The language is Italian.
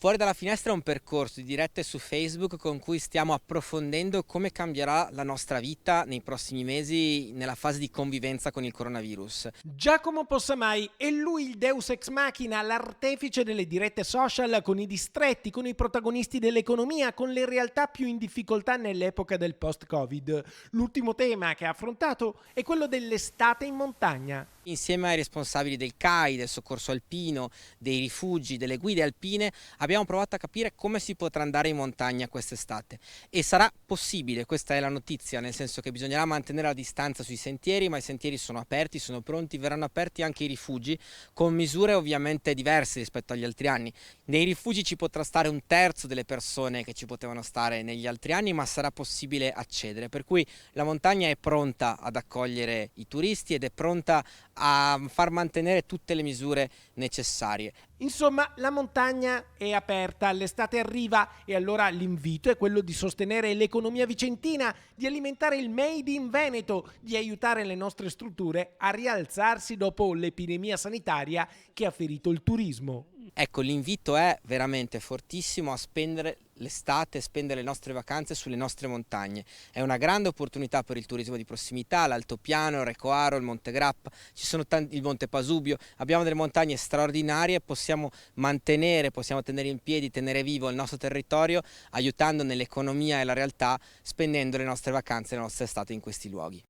Fuori dalla finestra è un percorso di dirette su Facebook con cui stiamo approfondendo come cambierà la nostra vita nei prossimi mesi nella fase di convivenza con il coronavirus. Giacomo Possamai è lui il Deus ex machina, l'artefice delle dirette social con i distretti, con i protagonisti dell'economia, con le realtà più in difficoltà nell'epoca del post-Covid. L'ultimo tema che ha affrontato è quello dell'estate in montagna. Insieme ai responsabili del CAI, del soccorso alpino, dei rifugi, delle guide alpine, abbiamo provato a capire come si potrà andare in montagna quest'estate. E sarà possibile, questa è la notizia, nel senso che bisognerà mantenere la distanza sui sentieri, ma i sentieri sono aperti, sono pronti, verranno aperti anche i rifugi, con misure ovviamente diverse rispetto agli altri anni. Nei rifugi ci potrà stare un terzo delle persone che ci potevano stare negli altri anni, ma sarà possibile accedere, per cui la montagna è pronta ad accogliere i turisti ed è pronta a far mantenere tutte le misure necessarie. Insomma, la montagna è aperta, l'estate arriva e allora l'invito è quello di sostenere l'economia vicentina, di alimentare il Made in Veneto, di aiutare le nostre strutture a rialzarsi dopo l'epidemia sanitaria che ha ferito il turismo. Ecco, l'invito è veramente fortissimo a spendere l'estate, spendere le nostre vacanze sulle nostre montagne. È una grande opportunità per il turismo di prossimità, l'Altopiano, il Recoaro, il Monte Grappa, il Monte Pasubio. Abbiamo delle montagne straordinarie, possiamo tenere in piedi, tenere vivo il nostro territorio, aiutando nell'economia e la realtà, spendendo le nostre vacanze e la nostra estate in questi luoghi.